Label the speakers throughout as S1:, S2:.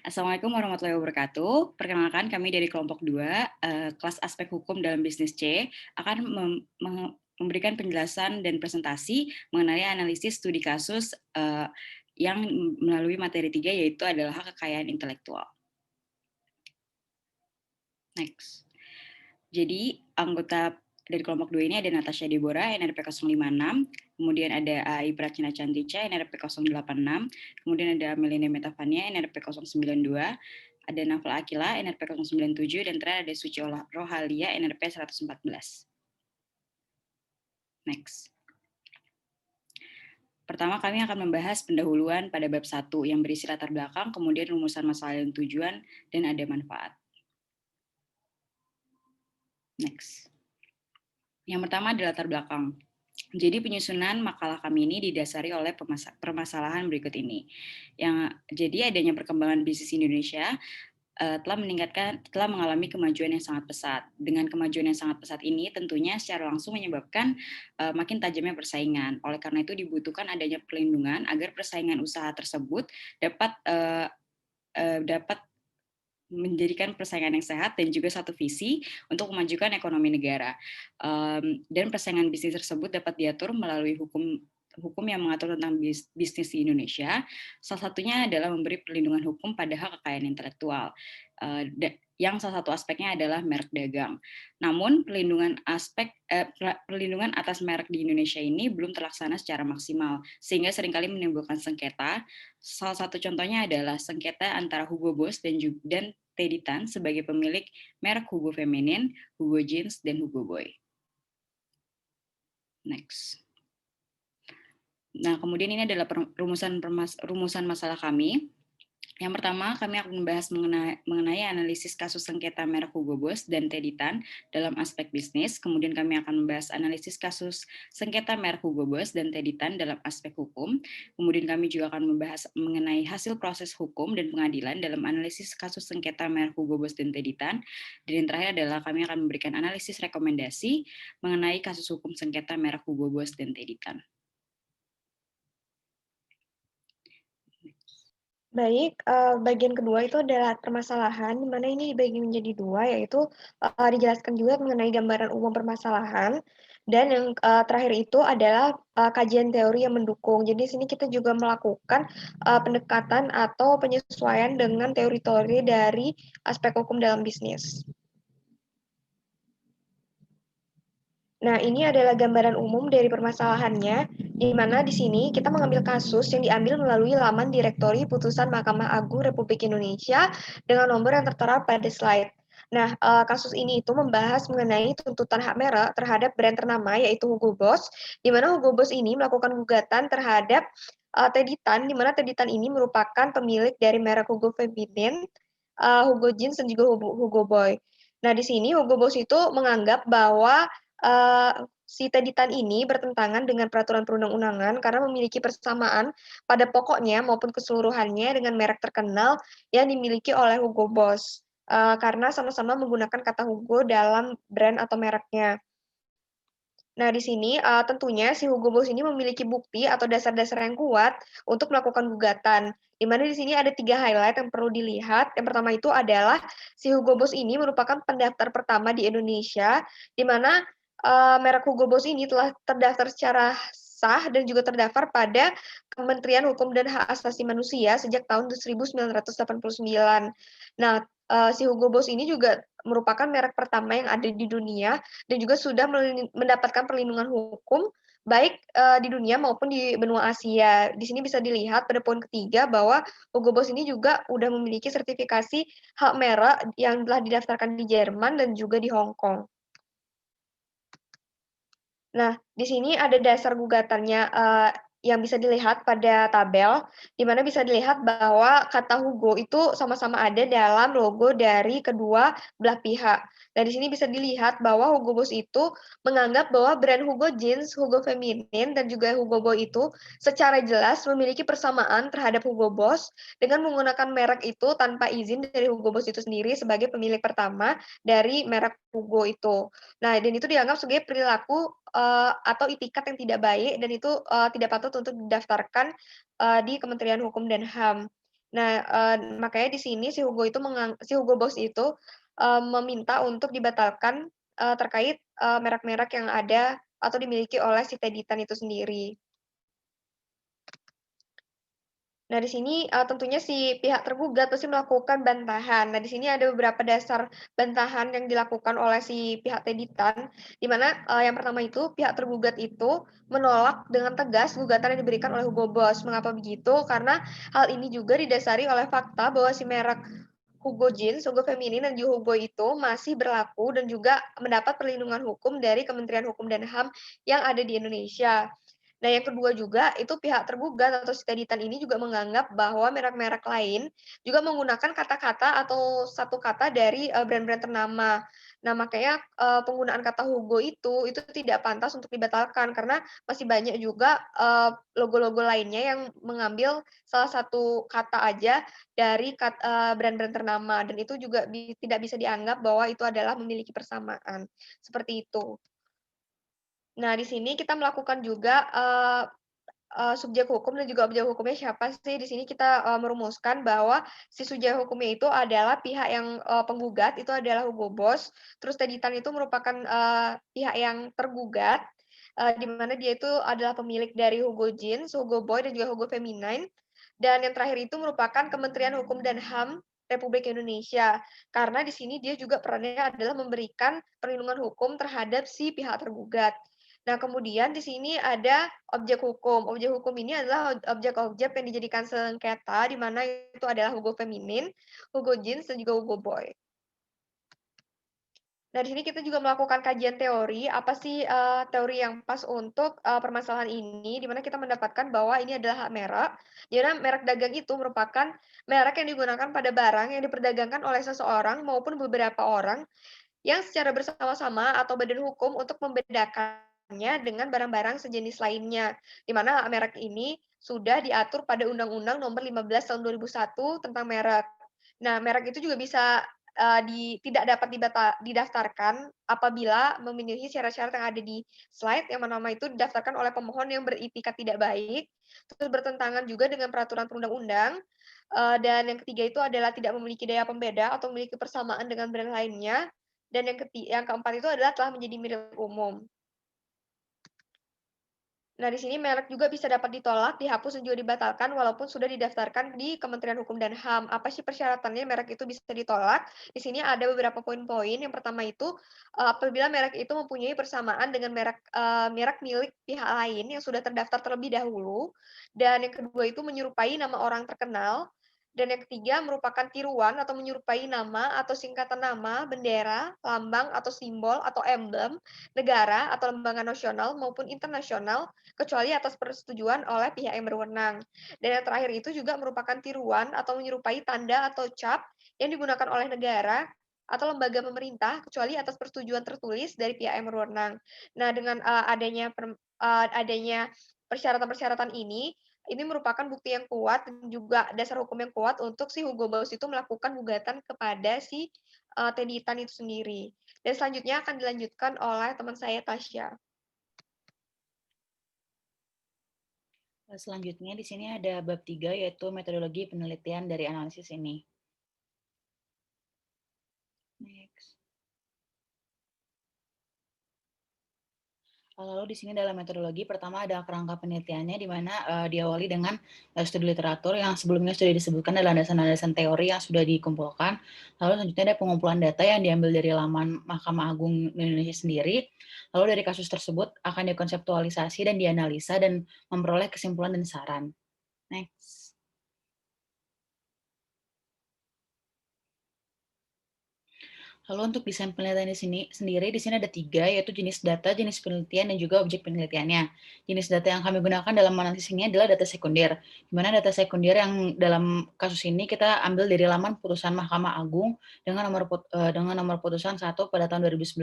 S1: Assalamualaikum warahmatullahi wabarakatuh. Perkenalkan kami dari kelompok 2, kelas aspek hukum dalam bisnis C, akan memberikan penjelasan dan presentasi mengenai analisis studi kasus yang melalui materi 3, yaitu adalah hak kekayaan intelektual. Next. Jadi, anggota dari kelompok 2 ini ada Natasha Deborah, NRP 056, kemudian ada AI Prachina Cantica, NRP 086, kemudian ada Melina Metafania, NRP 092, ada Naval Akila, NRP 097, dan terakhir ada Suci Rohalia, NRP 114. Next. Pertama, kami akan membahas pendahuluan pada bab 1 yang berisi latar belakang, kemudian rumusan masalah dan tujuan, dan ada manfaat. Next. Yang pertama adalah latar belakang. Jadi penyusunan makalah kami ini didasari oleh permasalahan berikut ini. Jadi adanya perkembangan bisnis Indonesia telah mengalami kemajuan yang sangat pesat. Dengan kemajuan yang sangat pesat ini tentunya secara langsung menyebabkan makin tajamnya persaingan. Oleh karena itu dibutuhkan adanya perlindungan agar persaingan usaha tersebut dapat menjadikan persaingan yang sehat dan juga satu visi untuk memajukan ekonomi negara. Dan persaingan bisnis tersebut dapat diatur melalui hukum yang mengatur tentang bisnis di Indonesia. Salah satunya adalah memberi perlindungan hukum pada hak kekayaan intelektual. Yang salah satu aspeknya adalah merek dagang. Namun perlindungan atas merek di Indonesia ini belum terlaksana secara maksimal, sehingga seringkali menimbulkan sengketa. Salah satu contohnya adalah sengketa antara Hugo Boss dan Teddy Tan sebagai pemilik merek Hugo Feminin, Hugo Jeans, dan Hugo Boy. Next. Nah, kemudian ini adalah rumusan masalah kami. Yang pertama, kami akan membahas mengenai analisis kasus sengketa merek Hugo Boss dan Teddy Tan dalam aspek bisnis. Kemudian kami akan membahas analisis kasus sengketa merek Hugo Boss dan Teddy Tan dalam aspek hukum. Kemudian kami juga akan membahas mengenai hasil proses hukum dan pengadilan dalam analisis kasus sengketa merek Hugo Boss dan Teddy Tan. Dan yang terakhir adalah kami akan memberikan analisis rekomendasi mengenai kasus hukum sengketa merek Hugo Boss dan Teddy Tan.
S2: Baik, bagian kedua itu adalah permasalahan, di mana ini dibagi menjadi dua, yaitu dijelaskan juga mengenai gambaran umum permasalahan, dan yang terakhir itu adalah kajian teori yang mendukung. Jadi di sini kita juga melakukan pendekatan atau penyesuaian dengan teori-teori dari aspek hukum dalam bisnis. Nah, ini adalah gambaran umum dari permasalahannya, di mana di sini kita mengambil kasus yang diambil melalui laman Direktori Putusan Mahkamah Agung Republik Indonesia dengan nomor yang tertera pada slide. Nah, kasus ini itu membahas mengenai tuntutan hak merek terhadap brand ternama yaitu Hugo Boss, di mana Hugo Boss ini melakukan gugatan terhadap Teddy Tan, di mana Teddy Tan ini merupakan pemilik dari merek Hugo Feminin, Hugo Jeans, dan juga Hugo Boy. Nah, di sini Hugo Boss itu menganggap bahwa si Teddy Tan ini bertentangan dengan peraturan perundang-undangan karena memiliki persamaan pada pokoknya maupun keseluruhannya dengan merek terkenal yang dimiliki oleh Hugo Boss, karena sama-sama menggunakan kata Hugo dalam brand atau mereknya. Nah, di sini tentunya si Hugo Boss ini memiliki bukti atau dasar-dasar yang kuat untuk melakukan gugatan. Di mana di sini ada 3 highlight yang perlu dilihat. Yang pertama itu adalah si Hugo Boss ini merupakan pendaftar pertama di Indonesia, di mana merek Hugo Boss ini telah terdaftar secara sah dan juga terdaftar pada Kementerian Hukum dan Hak Asasi Manusia sejak tahun 1989. Nah, si Hugo Boss ini juga merupakan merek pertama yang ada di dunia dan juga sudah mendapatkan perlindungan hukum baik di dunia maupun di benua Asia. Di sini bisa dilihat pada poin ketiga bahwa Hugo Boss ini juga udah memiliki sertifikasi hak merek yang telah didaftarkan di Jerman dan juga di Hong Kong. Nah, di sini ada dasar gugatannya yang bisa dilihat pada tabel, di mana bisa dilihat bahwa kata Hugo itu sama-sama ada dalam logo dari kedua belah pihak. Dan di sini bisa dilihat bahwa Hugo Boss itu menganggap bahwa brand Hugo Jeans, Hugo Feminin, dan juga Hugo Boy itu secara jelas memiliki persamaan terhadap Hugo Boss dengan menggunakan merek itu tanpa izin dari Hugo Boss itu sendiri sebagai pemilik pertama dari merek Hugo itu. Nah, dan itu dianggap sebagai perilaku atau itikat yang tidak baik dan itu tidak patut untuk didaftarkan di Kementerian Hukum dan HAM. Nah, makanya di sini si Hugo Boss itu, meminta untuk dibatalkan, terkait, merek-merek yang ada atau dimiliki oleh si Teddy Tan itu sendiri. Nah, di sini, tentunya si pihak tergugat pasti melakukan bantahan. Nah, di sini ada beberapa dasar bantahan yang dilakukan oleh si pihak Teditan, di mana, yang pertama itu pihak tergugat itu menolak dengan tegas gugatan yang diberikan oleh Hugo Boss. Mengapa begitu? Karena hal ini juga didasari oleh fakta bahwa si merek Hugo Jeans, Hugo Feminin, dan juga Hugo itu masih berlaku dan juga mendapat perlindungan hukum dari Kementerian Hukum dan HAM yang ada di Indonesia. Nah, yang kedua juga, itu pihak tergugat atau si Teditan ini juga menganggap bahwa merek-merek lain juga menggunakan kata-kata atau satu kata dari, brand-brand ternama. Nah, makanya, penggunaan kata Hugo itu tidak pantas untuk dibatalkan karena masih banyak juga, logo-logo lainnya yang mengambil salah satu kata aja dari brand-brand ternama dan itu juga tidak bisa dianggap bahwa itu adalah memiliki persamaan, seperti itu. Nah, di sini kita melakukan juga, subjek hukum dan juga objek hukumnya siapa sih, di sini kita, merumuskan bahwa si subjek hukumnya itu adalah pihak yang, penggugat itu adalah Hugo Boss, terus Teditan itu merupakan, pihak yang tergugat, di mana dia itu adalah pemilik dari Hugo Jeans, Hugo Boy, dan juga Hugo Feminine, dan yang terakhir itu merupakan Kementerian Hukum dan HAM Republik Indonesia. Karena di sini dia juga perannya adalah memberikan perlindungan hukum terhadap si pihak tergugat. Nah, kemudian di sini ada objek hukum. Objek hukum ini adalah objek-objek yang dijadikan sengketa, di mana itu adalah Hugo Feminin, Hugo Jeans, dan juga Hugo Boy. Nah, di sini kita juga melakukan kajian teori, apa sih, teori yang pas untuk, permasalahan ini, di mana kita mendapatkan bahwa ini adalah hak merek, di mana merek dagang itu merupakan merek yang digunakan pada barang yang diperdagangkan oleh seseorang maupun beberapa orang yang secara bersama-sama atau badan hukum untuk membedakannya dengan barang-barang sejenis lainnya, di mana hak merek ini sudah diatur pada Undang-Undang Nomor 15 Tahun 2001 tentang merek. Nah, merek itu juga bisa, tidak dapat didaftarkan apabila memenuhi syarat-syarat yang ada di slide, yang mana itu didaftarkan oleh pemohon yang beritikat tidak baik, terus bertentangan juga dengan peraturan perundang-undang, dan yang ketiga itu adalah tidak memiliki daya pembeda atau memiliki persamaan dengan brand lainnya, dan yang keempat itu adalah telah menjadi milik umum. Nah, di sini merek juga bisa dapat ditolak, dihapus, dan juga dibatalkan walaupun sudah didaftarkan di Kementerian Hukum dan HAM. Apa sih persyaratannya merek itu bisa ditolak? Di sini ada beberapa poin-poin. Yang pertama itu, apabila merek itu mempunyai persamaan dengan merek milik pihak lain yang sudah terdaftar terlebih dahulu, dan yang kedua itu menyerupai nama orang terkenal, dan yang ketiga merupakan tiruan atau menyerupai nama atau singkatan nama, bendera, lambang, atau simbol atau emblem negara atau lembaga nasional maupun internasional kecuali atas persetujuan oleh pihak yang berwenang. Dan yang terakhir itu juga merupakan tiruan atau menyerupai tanda atau cap yang digunakan oleh negara atau lembaga pemerintah kecuali atas persetujuan tertulis dari pihak yang berwenang. Nah, dengan adanya persyaratan-persyaratan ini merupakan bukti yang kuat dan juga dasar hukum yang kuat untuk si Hugo Boss itu melakukan gugatan kepada si Teddy Tan itu sendiri. Dan selanjutnya akan dilanjutkan oleh teman saya Tasya.
S1: Selanjutnya di sini ada bab 3 yaitu metodologi penelitian dari analisis ini. Next. Lalu di sini dalam metodologi pertama ada kerangka penelitiannya di mana diawali dengan studi literatur yang sebelumnya sudah disebutkan dalam landasan-landasan teori yang sudah dikumpulkan. Lalu selanjutnya ada pengumpulan data yang diambil dari laman Mahkamah Agung Indonesia sendiri. Lalu dari kasus tersebut akan dikonseptualisasi dan dianalisa dan memperoleh kesimpulan dan saran. Next. Lalu untuk desain penelitian di sini ada 3, yaitu jenis data, jenis penelitian, dan juga objek penelitiannya. Jenis data yang kami gunakan dalam analisis ini adalah data sekunder, di mana data sekunder yang dalam kasus ini kita ambil dari laman putusan Mahkamah Agung dengan nomor putusan 1 pada tahun 2019.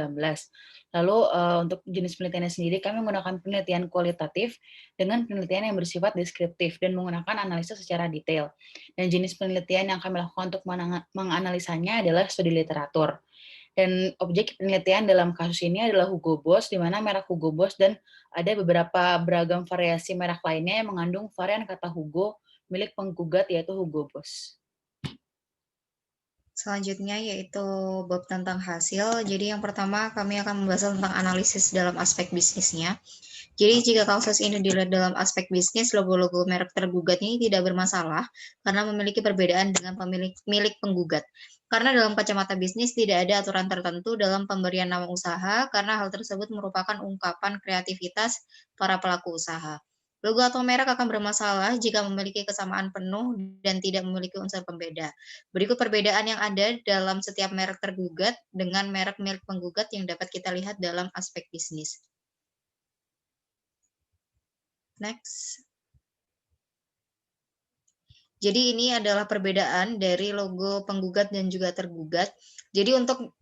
S1: Lalu untuk jenis penelitiannya sendiri, kami menggunakan penelitian kualitatif dengan penelitian yang bersifat deskriptif dan menggunakan analisis secara detail. Dan jenis penelitian yang kami lakukan untuk menganalisanya adalah studi literatur. Dan objek penelitian dalam kasus ini adalah Hugo Boss, di mana merek Hugo Boss dan ada beberapa beragam variasi merek lainnya yang mengandung varian kata Hugo milik penggugat yaitu Hugo Boss.
S3: Selanjutnya yaitu bab tentang hasil. Jadi yang pertama kami akan membahas tentang analisis dalam aspek bisnisnya. Jadi jika kasus ini dilihat dalam aspek bisnis, logo-logo merek tergugat ini tidak bermasalah karena memiliki perbedaan dengan milik penggugat. Karena dalam kacamata bisnis tidak ada aturan tertentu dalam pemberian nama usaha karena hal tersebut merupakan ungkapan kreativitas para pelaku usaha. Logo atau merek akan bermasalah jika memiliki kesamaan penuh dan tidak memiliki unsur pembeda. Berikut perbedaan yang ada dalam setiap merek tergugat dengan merek milik penggugat yang dapat kita lihat dalam aspek bisnis. Next. Jadi ini adalah perbedaan dari logo penggugat dan juga tergugat. Jadi untuk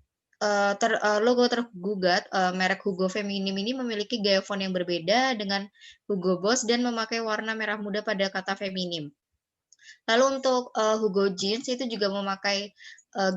S3: logo tergugat, merek Hugo Feminim ini memiliki gaya font yang berbeda dengan Hugo Boss dan memakai warna merah muda pada kata feminim. Lalu untuk Hugo Jeans itu juga memakai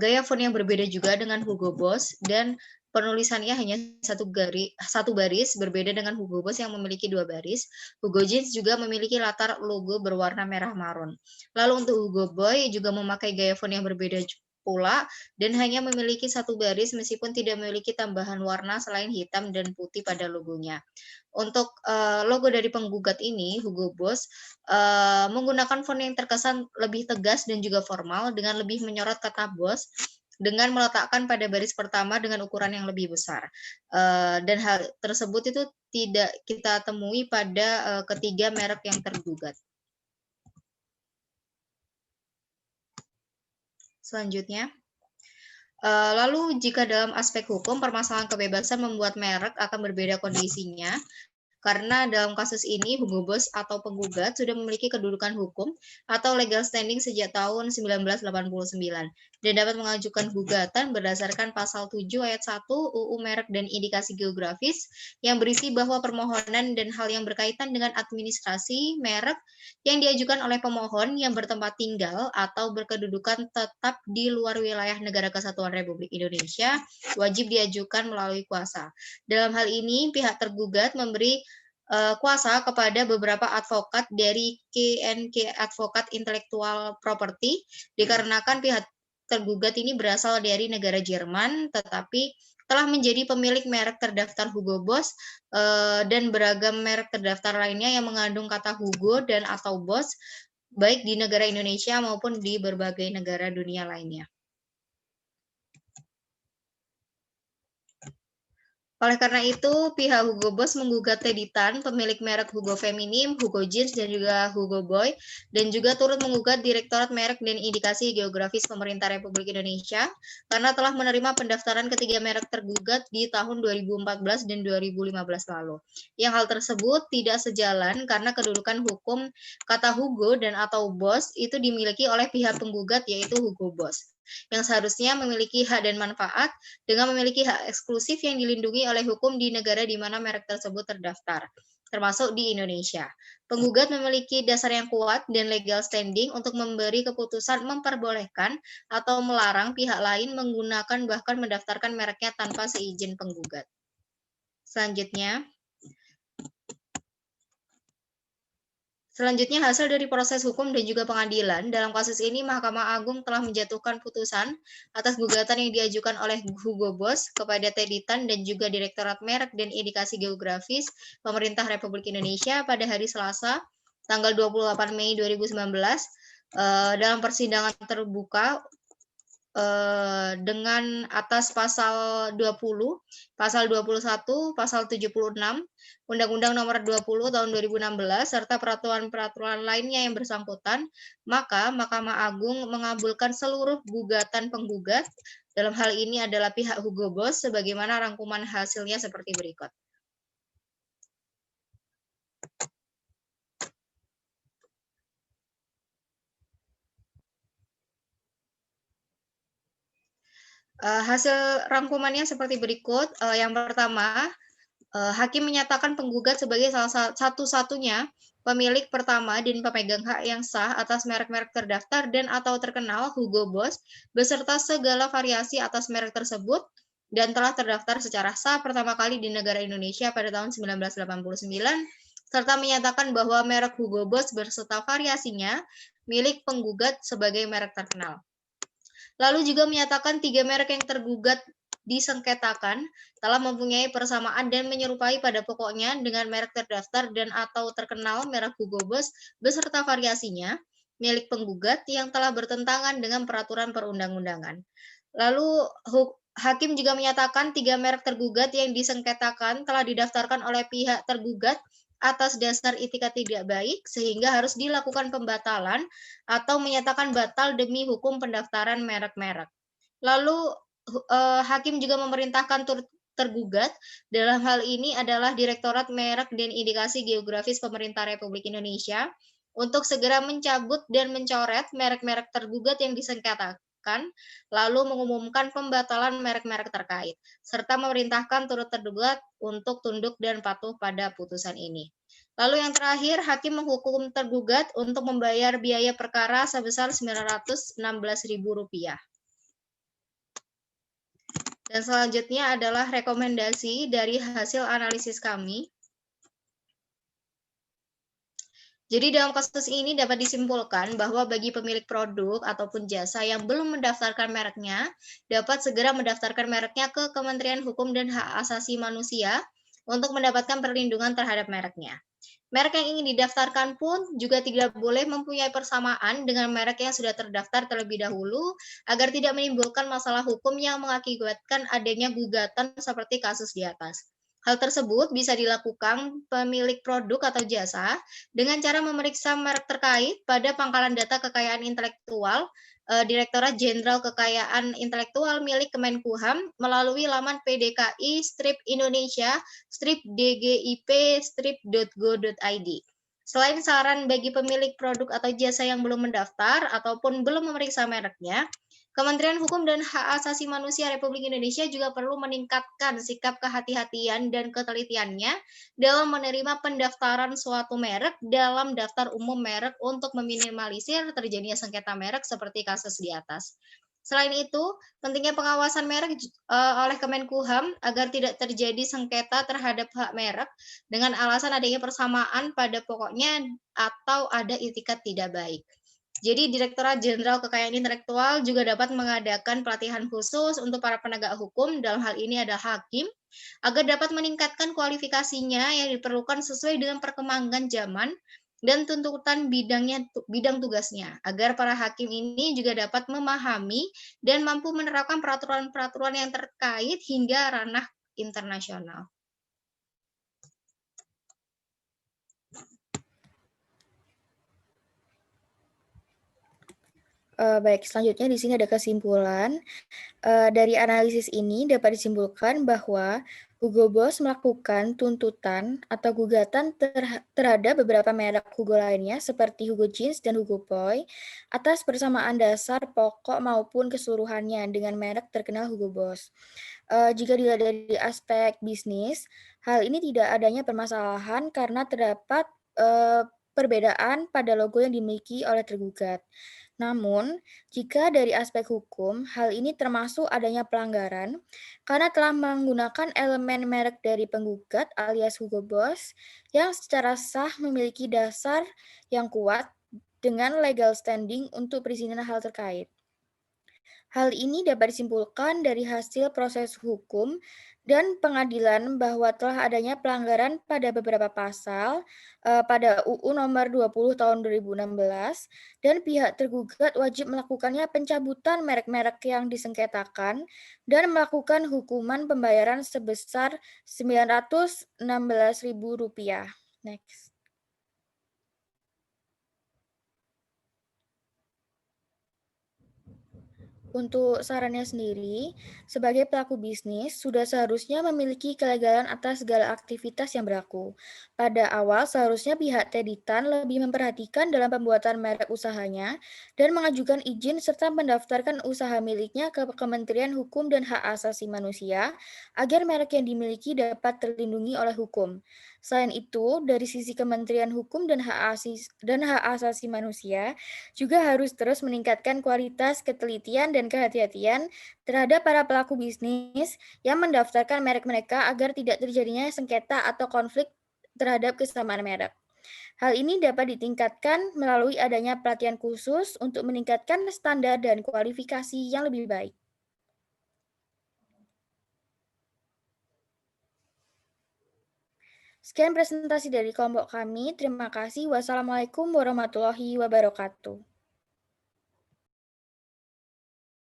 S3: gaya font yang berbeda juga dengan Hugo Boss dan penulisannya hanya satu baris, berbeda dengan Hugo Boss yang memiliki 2 baris. Hugo Jeans juga memiliki latar logo berwarna merah marun. Lalu untuk Hugo Boy juga memakai gaya font yang berbeda pula dan hanya memiliki 1 baris meskipun tidak memiliki tambahan warna selain hitam dan putih pada logonya. Untuk logo dari penggugat ini, Hugo Boss, menggunakan font yang terkesan lebih tegas dan juga formal dengan lebih menyorot kata boss dengan meletakkan pada baris pertama dengan ukuran yang lebih besar. Dan hal tersebut itu tidak kita temui pada ketiga merek yang tergugat. Selanjutnya, lalu jika dalam aspek hukum, permasalahan kebebasan membuat merek akan berbeda kondisinya, karena dalam kasus ini Hugo Boss atau penggugat sudah memiliki kedudukan hukum atau legal standing sejak tahun 1989 dan dapat mengajukan gugatan berdasarkan pasal 7 ayat 1 UU Merek dan Indikasi Geografis yang berisi bahwa permohonan dan hal yang berkaitan dengan administrasi merek yang diajukan oleh pemohon yang bertempat tinggal atau berkedudukan tetap di luar wilayah Negara Kesatuan Republik Indonesia wajib diajukan melalui kuasa. Dalam hal ini pihak tergugat memberi kuasa kepada beberapa advokat dari KNK Advokat Intellectual Property dikarenakan pihak tergugat ini berasal dari negara Jerman tetapi telah menjadi pemilik merek terdaftar Hugo Boss dan beragam merek terdaftar lainnya yang mengandung kata Hugo dan atau Boss baik di negara Indonesia maupun di berbagai negara dunia lainnya. Oleh karena itu, pihak Hugo Boss menggugat Teditan, pemilik merek Hugo Feminim, Hugo Jeans, dan juga Hugo Boy, dan juga turut menggugat Direktorat Merek dan Indikasi Geografis Pemerintah Republik Indonesia, karena telah menerima pendaftaran ketiga merek tergugat di tahun 2014 dan 2015 lalu. Yang hal tersebut tidak sejalan karena kedudukan hukum kata Hugo dan atau Boss itu dimiliki oleh pihak penggugat yaitu Hugo Boss, yang seharusnya memiliki hak dan manfaat dengan memiliki hak eksklusif yang dilindungi oleh hukum di negara di mana merek tersebut terdaftar, termasuk di Indonesia. Penggugat memiliki dasar yang kuat dan legal standing untuk memberi keputusan memperbolehkan atau melarang pihak lain menggunakan bahkan mendaftarkan mereknya tanpa seizin penggugat. Selanjutnya, hasil dari proses hukum dan juga pengadilan. Dalam kasus ini, Mahkamah Agung telah menjatuhkan putusan atas gugatan yang diajukan oleh Hugo Boss kepada Teditan dan juga Direktorat Merek dan Indikasi Geografis Pemerintah Republik Indonesia pada hari Selasa, tanggal 28 Mei 2019, dalam persidangan terbuka dengan atas pasal 20, pasal 21, pasal 76, Undang-Undang Nomor 20 Tahun 2016 serta peraturan-peraturan lainnya yang bersangkutan, maka Mahkamah Agung mengabulkan seluruh gugatan penggugat. Dalam hal ini adalah pihak Hugo Boss sebagaimana rangkuman hasilnya seperti berikut. Hasil rangkumannya seperti berikut. Yang pertama, hakim menyatakan penggugat sebagai salah satu-satunya pemilik pertama dan pemegang hak yang sah atas merek-merek terdaftar dan atau terkenal Hugo Boss beserta segala variasi atas merek tersebut dan telah terdaftar secara sah pertama kali di negara Indonesia pada tahun 1989 serta menyatakan bahwa merek Hugo Boss berserta variasinya milik penggugat sebagai merek terkenal. Lalu juga menyatakan 3 merek yang tergugat disengketakan telah mempunyai persamaan dan menyerupai pada pokoknya dengan merek terdaftar dan atau terkenal merek Hugo Boss beserta variasinya milik penggugat yang telah bertentangan dengan peraturan perundang-undangan. Lalu hakim juga menyatakan 3 merek tergugat yang disengketakan telah didaftarkan oleh pihak tergugat atas dasar itikat tidak baik sehingga harus dilakukan pembatalan atau menyatakan batal demi hukum pendaftaran merek-merek. Lalu hakim juga memerintahkan tergugat dalam hal ini adalah Direktorat Merek dan Indikasi Geografis Pemerintah Republik Indonesia untuk segera mencabut dan mencoret merek-merek tergugat yang disengketakan, lalu mengumumkan pembatalan merek-merek terkait, serta memerintahkan turut tergugat untuk tunduk dan patuh pada putusan ini. Lalu yang terakhir, hakim menghukum tergugat untuk membayar biaya perkara sebesar Rp916.000. Dan selanjutnya adalah rekomendasi dari hasil analisis kami. Jadi dalam kasus ini dapat disimpulkan bahwa bagi pemilik produk ataupun jasa yang belum mendaftarkan mereknya, dapat segera mendaftarkan mereknya ke Kementerian Hukum dan Hak Asasi Manusia untuk mendapatkan perlindungan terhadap mereknya. Merek yang ingin didaftarkan pun juga tidak boleh mempunyai persamaan dengan merek yang sudah terdaftar terlebih dahulu agar tidak menimbulkan masalah hukum yang mengakibatkan adanya gugatan seperti kasus di atas. Hal tersebut bisa dilakukan pemilik produk atau jasa dengan cara memeriksa merek terkait pada pangkalan data kekayaan intelektual Direktorat Jenderal Kekayaan Intelektual milik Kemenkumham melalui laman pdki-indonesia-dgip-go.id. Selain saran bagi pemilik produk atau jasa yang belum mendaftar ataupun belum memeriksa mereknya, Kementerian Hukum dan Hak Asasi Manusia Republik Indonesia juga perlu meningkatkan sikap kehati-hatian dan ketelitiannya dalam menerima pendaftaran suatu merek dalam daftar umum merek untuk meminimalisir terjadinya sengketa merek seperti kasus di atas. Selain itu, pentingnya pengawasan merek oleh Kemenkumham agar tidak terjadi sengketa terhadap hak merek dengan alasan adanya persamaan pada pokoknya atau ada itikat tidak baik. Jadi Direktorat Jenderal Kekayaan Intelektual juga dapat mengadakan pelatihan khusus untuk para penegak hukum, dalam hal ini adalah hakim, agar dapat meningkatkan kualifikasinya yang diperlukan sesuai dengan perkembangan zaman dan tuntutan bidang tugasnya, agar para hakim ini juga dapat memahami dan mampu menerapkan peraturan-peraturan yang terkait hingga ranah internasional.
S4: Baik, selanjutnya di sini ada kesimpulan. Dari analisis ini dapat disimpulkan bahwa Hugo Boss melakukan tuntutan atau gugatan terhadap beberapa merek Hugo lainnya seperti Hugo Jeans dan Hugo Boy atas persamaan dasar pokok maupun keseluruhannya dengan merek terkenal Hugo Boss. Jika dilihat dari aspek bisnis, hal ini tidak adanya permasalahan karena terdapat perbedaan pada logo yang dimiliki oleh tergugat. Namun, jika dari aspek hukum, hal ini termasuk adanya pelanggaran karena telah menggunakan elemen merek dari penggugat alias Hugo Boss yang secara sah memiliki dasar yang kuat dengan legal standing untuk perizinan hal terkait. Hal ini dapat disimpulkan dari hasil proses hukum dan pengadilan bahwa telah adanya pelanggaran pada beberapa pasal pada UU nomor 20 tahun 2016 dan pihak tergugat wajib melakukannya pencabutan merek-merek yang disengketakan dan melakukan hukuman pembayaran sebesar Rp916.000. Next. Untuk sarannya sendiri, sebagai pelaku bisnis, sudah seharusnya memiliki kelegalan atas segala aktivitas yang berlaku. Pada awal, seharusnya pihak Teditan lebih memperhatikan dalam pembuatan merek usahanya dan mengajukan izin serta mendaftarkan usaha miliknya ke Kementerian Hukum dan Hak Asasi Manusia agar merek yang dimiliki dapat terlindungi oleh hukum. Selain itu, dari sisi Kementerian Hukum dan Hak Asasi Manusia, juga harus terus meningkatkan kualitas ketelitian dan kehati-hatian terhadap para pelaku bisnis yang mendaftarkan merek mereka agar tidak terjadinya sengketa atau konflik terhadap kesamaan merek. Hal ini dapat ditingkatkan melalui adanya pelatihan khusus untuk meningkatkan standar dan kualifikasi yang lebih baik. Sekian presentasi dari kelompok kami. Terima kasih. Wassalamualaikum warahmatullahi wabarakatuh.